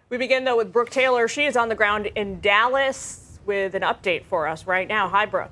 We begin, though, with Brooke Taylor. She is on the ground in Dallas with an update for us right now. Hi, Brooke.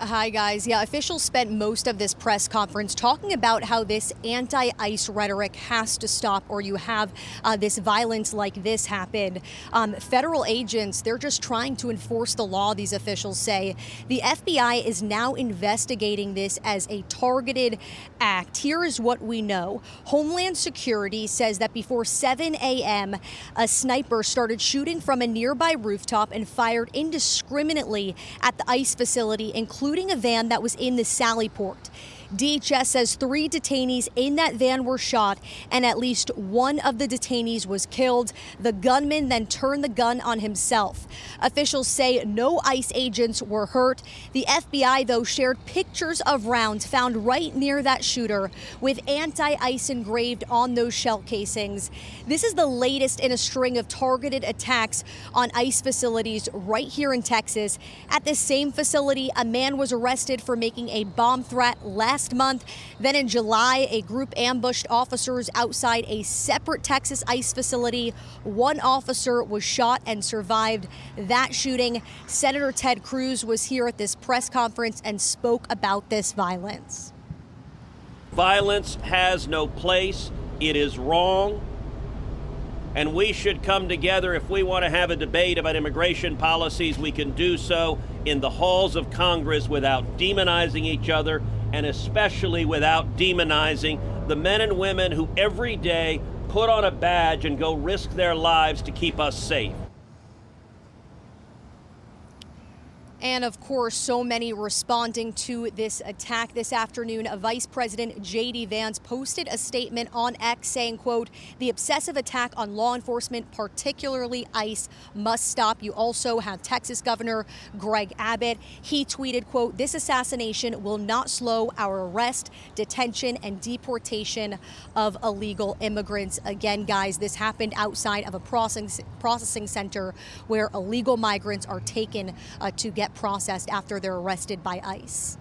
Hi, guys. Yeah, officials spent most of this press conference talking about how this anti-ICE rhetoric has to stop, or you have this violence like this happen. Federal agents, they're just trying to enforce the law, these officials say. The FBI is now investigating this as a targeted act. Here is what we know. Homeland Security says that before 7 a.m., a sniper started shooting from a nearby rooftop and fired indiscriminately at the ICE facility, including a van that was in the Sallyport. DHS says 3 detainees in that van were shot, and at least one of the detainees was killed. The gunman then turned the gun on himself. Officials say no ICE agents were hurt. The FBI, though, shared pictures of rounds found right near that shooter with anti-ICE engraved on those shell casings. This is the latest in a string of targeted attacks on ICE facilities right here in Texas. At this same facility, a man was arrested for making a bomb threat last month. Then in July, a group ambushed officers outside a separate Texas ICE facility. One officer was shot and survived that shooting. Senator Ted Cruz was here at this press conference and spoke about this violence. Violence has no place. It is wrong. And we should come together. If we want to have a debate about immigration policies, we can do so in the halls of Congress without demonizing each other, and especially without demonizing the men and women who every day put on a badge and go risk their lives to keep us safe. And of course, so many responding to this attack this afternoon. Vice President J.D. Vance posted a statement on X saying, quote, "The obsessive attack on law enforcement, particularly ICE, must stop." You also have Texas Governor Greg Abbott. He tweeted, quote, "This assassination will not slow our arrest, detention, and deportation of illegal immigrants." Again, guys, this happened outside of a processing center where illegal migrants are taken to get processed after they're arrested by ICE.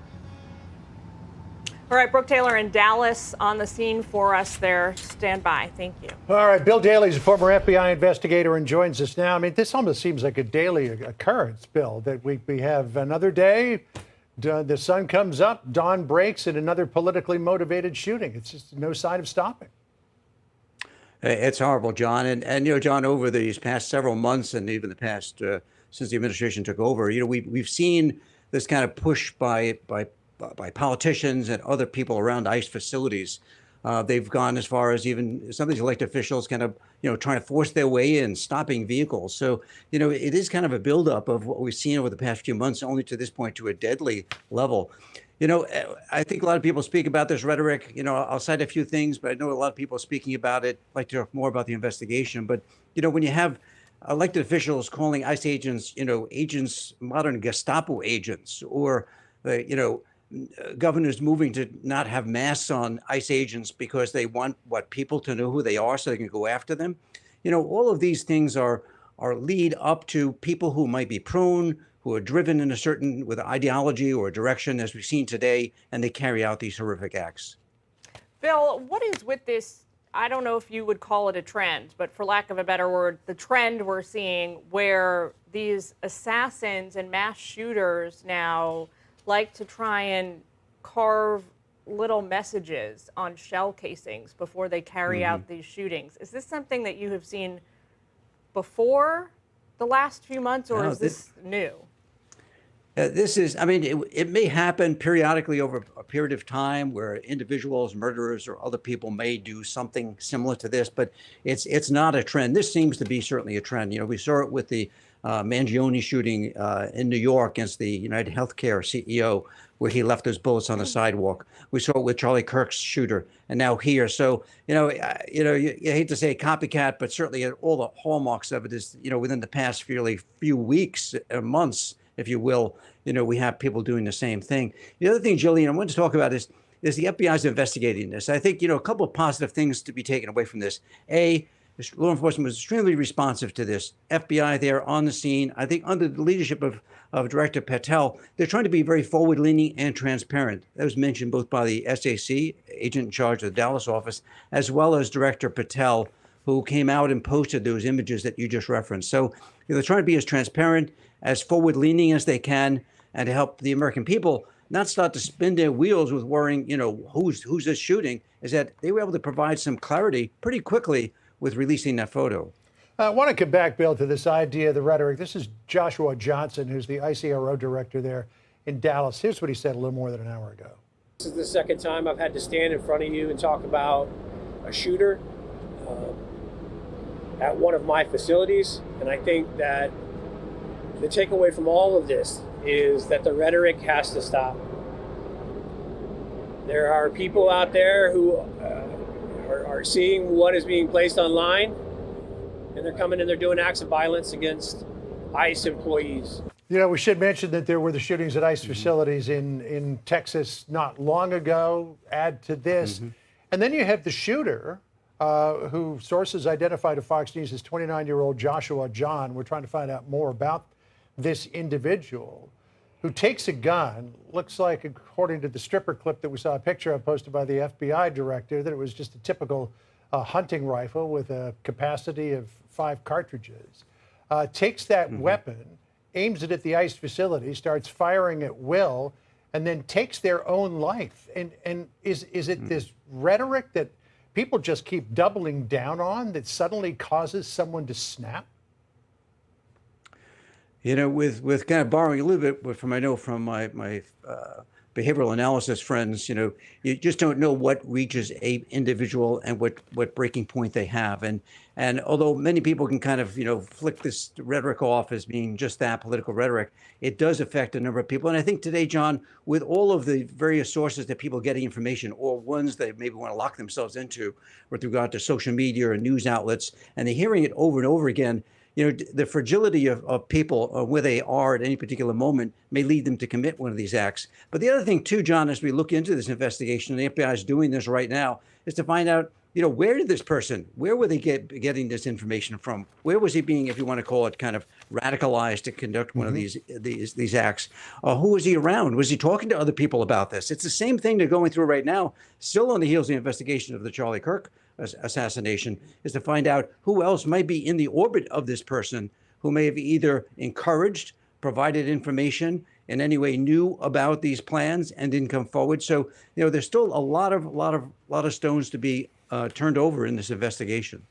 All right, Brooke Taylor in Dallas on the scene for us there. Stand by. Thank you. All right, Bill Daly is a former FBI investigator and joins us now. I mean, this almost seems like a daily occurrence, Bill, that we have another day, the sun comes up, dawn breaks, and another politically motivated shooting. It's just no sign of stopping. It's horrible, John. And you know, John, over these past several months and even the past since the administration took over, you know, we've seen this kind of push by politicians and other people around ICE facilities. They've gone as far as even some of these elected officials kind of, you know, trying to force their way in, stopping vehicles. So, you know, it is kind of a buildup of what we've seen over the past few months, only to this point to a deadly level. You know, I think a lot of people speak about this rhetoric. You know, I'll cite a few things, but I know a lot of people speaking about it like to talk more about the investigation. But, you know, when you have elected officials calling ICE agents, you know, agents, modern Gestapo agents, or, you know, governors moving to not have masks on ICE agents because they want people to know who they are so they can go after them. You know, all of these things are lead up to people who might be prone, who are driven in a certain with ideology or direction, as we've seen today, and they carry out these horrific acts. Bill, what is with this? I don't know if you would call it a trend, but for lack of a better word, the trend we're seeing where these assassins and mass shooters now like to try and carve little messages on shell casings before they carry out these shootings. Is this something that you have seen before the last few months, or is this new? This is, I mean, it may happen periodically over a period of time where individuals, murderers, or other people may do something similar to this, but it's not a trend. This seems to be certainly a trend. You know, we saw it with the Mangione shooting in New York against the United Healthcare CEO, where he left those bullets on the sidewalk. We saw it with Charlie Kirk's shooter, and now here. So, you hate to say copycat, but certainly all the hallmarks of it is, you know, within the past few weeks, months, if you will, you know, we have people doing the same thing. The other thing, Jillian, I wanted to talk about is the FBI is investigating this. I think, you know, a couple of positive things to be taken away from this. A, law enforcement was extremely responsive to this. FBI there on the scene. I think under the leadership of Director Patel, they're trying to be very forward-leaning and transparent. That was mentioned both by the SAC, agent in charge of the Dallas office, as well as Director Patel, who came out and posted those images that you just referenced. So they're trying to be as transparent, as forward-leaning as they can, and to help the American people not start to spin their wheels with worrying, who's this shooting, is that they were able to provide some clarity pretty quickly with releasing that photo. I want to come back, Bill, to this idea, the rhetoric. This is Joshua Johnson, who's the I.C.E director there in Dallas. Here's what he said a little more than an hour ago. This is the second time I've had to stand in front of you and talk about a shooter at one of my facilities. And I think that the takeaway from all of this is that the rhetoric has to stop. There are people out there who are seeing what is being placed online, and they're coming and they're doing acts of violence against ICE employees. We should mention that there were the shootings at ICE facilities in Texas not long ago. Add to this. And then you have the shooter, who sources identified to Fox News as 29-year-old Joshua John. We're trying to find out more about this individual who takes a gun. Looks like, according to the stripper clip that we saw a picture of posted by the FBI director, that it was just a typical hunting rifle with a capacity of 5 cartridges. Takes that weapon, aims it at the ICE facility, starts firing at will, and then takes their own life. And is it this rhetoric that people just keep doubling down on that suddenly causes someone to snap? With kind of borrowing a little bit from my behavioral analysis friends, you just don't know what reaches a individual and what breaking point they have. And although many people can kind of, flick this rhetoric off as being just that, political rhetoric, it does affect a number of people. And I think today, John, with all of the various sources that people are getting information, or ones they maybe want to lock themselves into with regard to social media or news outlets, and they're hearing it over and over again, the fragility of people where they are at any particular moment may lead them to commit one of these acts. But the other thing, too, John, as we look into this investigation, and the FBI is doing this right now, is to find out, where did this person, where were they getting this information from? Where was he being, if you want to call it, kind of radicalized to conduct one of these acts? Who was he around? Was he talking to other people about this? It's the same thing they're going through right now, still on the heels of the investigation of the Charlie Kirk assassination, is to find out who else might be in the orbit of this person who may have either encouraged, provided information, in any way knew about these plans and didn't come forward. So, there's still a lot of stones to be turned over in this investigation.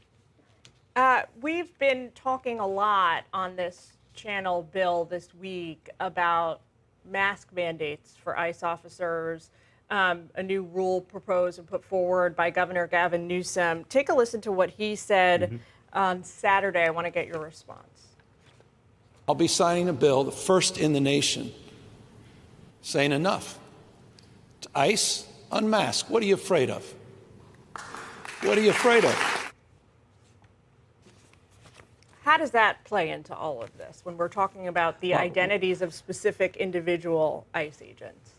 We've been talking a lot on this channel, Bill, this week about mask mandates for ICE officers. A new rule proposed and put forward by Governor Gavin Newsom. Take a listen to what he said on Saturday. I want to get your response. I'll be signing a bill, the first in the nation, saying enough. ICE, unmask. What are you afraid of? What are you afraid of? How does that play into all of this when we're talking about the identities of specific individual ICE agents?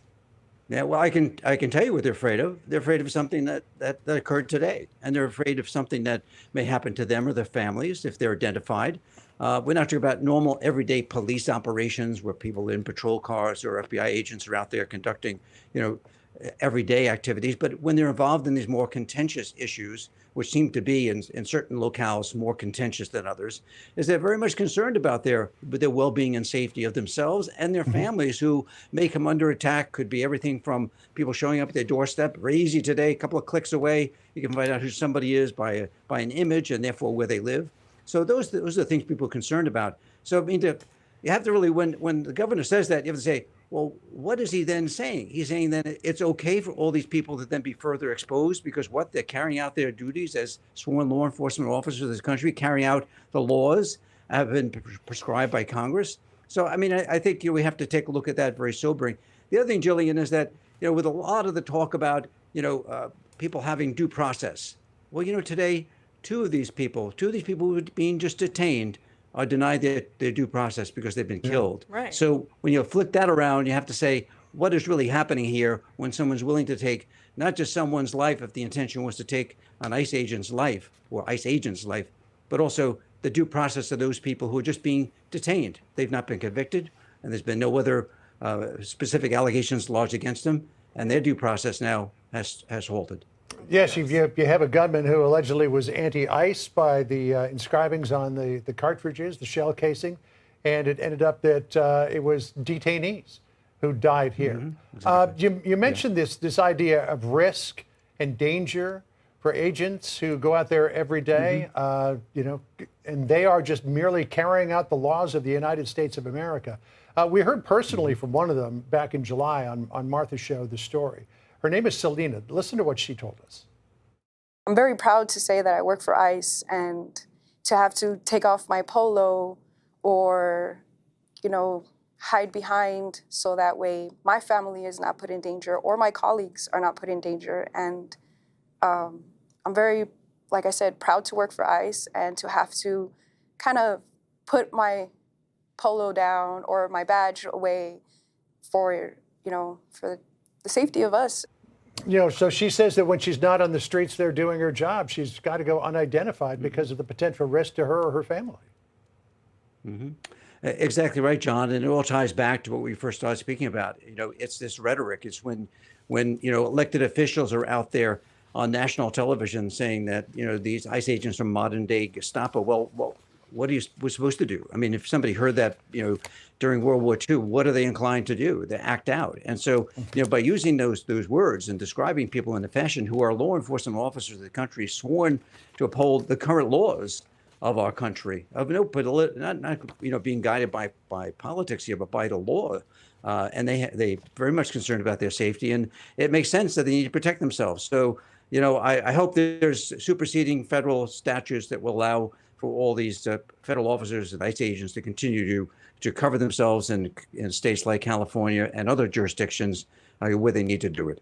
Yeah, well, I can tell you what they're afraid of. They're afraid of something that occurred today, and they're afraid of something that may happen to them or their families if they're identified. We're not talking about normal, everyday police operations where people in patrol cars or FBI agents are out there conducting, everyday activities. But when they're involved in these more contentious issues, which seem to be in certain locales more contentious than others, is they're very much concerned about their well-being and safety of themselves and their families, who may come under attack. Could be everything from people showing up at their doorstep, very easy today, a couple of clicks away, you can find out who somebody is by an image and therefore where they live. So those are the things people are concerned about. So I mean, you have to really, when the governor says that, you have to say, well, what is he then saying? He's saying that it's okay for all these people to then be further exposed because they're carrying out their duties as sworn law enforcement officers of this country, carrying out the laws have been prescribed by Congress. So, I mean, I think we have to take a look at that very sobering. The other thing, Jillian, is that, with a lot of the talk about, people having due process. Well, today, two of these people who are being just detained are denied their due process because they've been killed. Right. So when you flip that around, you have to say, what is really happening here when someone's willing to take not just someone's life, if the intention was to take an ICE agent's life or ICE agent's life, but also the due process of those people who are just being detained. They've not been convicted, and there's been no other specific allegations lodged against them, and their due process now has halted. Yes, you have a gunman who allegedly was anti-ICE by the inscribings on the cartridges, the shell casing, and it ended up that it was detainees who died here. Exactly. You mentioned this idea of risk and danger for agents who go out there every day, and they are just merely carrying out the laws of the United States of America. We heard personally from one of them back in July on Martha's show, The Story. Her name is Selena. Listen to what she told us. I'm very proud to say that I work for ICE, and to have to take off my polo or, hide behind so that way my family is not put in danger or my colleagues are not put in danger. And I'm very, like I said, proud to work for ICE and to have to kind of put my polo down or my badge away for the safety of us. So she says that when she's not on the streets there doing her job, she's got to go unidentified because of the potential risk to her or her family. Exactly right, John. And it all ties back to what we first started speaking about. It's this rhetoric. It's when elected officials are out there on national television saying that, these ICE agents are modern day Gestapo. Well, what are you supposed to do? I mean, if somebody heard that, during World War II, what are they inclined to do? They act out. And so, by using those words and describing people in a fashion who are law enforcement officers of the country sworn to uphold the current laws of our country, not being guided by politics here, but by the law. And they very much concerned about their safety. And it makes sense that they need to protect themselves. So, I hope there's superseding federal statutes that will allow for all these federal officers and ICE agents to continue to cover themselves in states like California and other jurisdictions where they need to do it.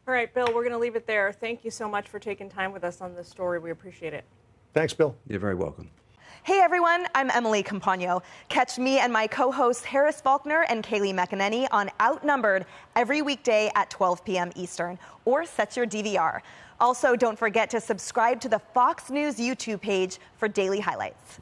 All right, Bill, we're going to leave it there. Thank you so much for taking time with us on this story. We appreciate it. Thanks, Bill. You're very welcome. Hey everyone, I'm Emily Campagno. Catch me and my co-hosts Harris Faulkner and Kaylee McEnany on Outnumbered every weekday at 12 p.m. Eastern, or set your DVR. Also, don't forget to subscribe to the Fox News YouTube page for daily highlights.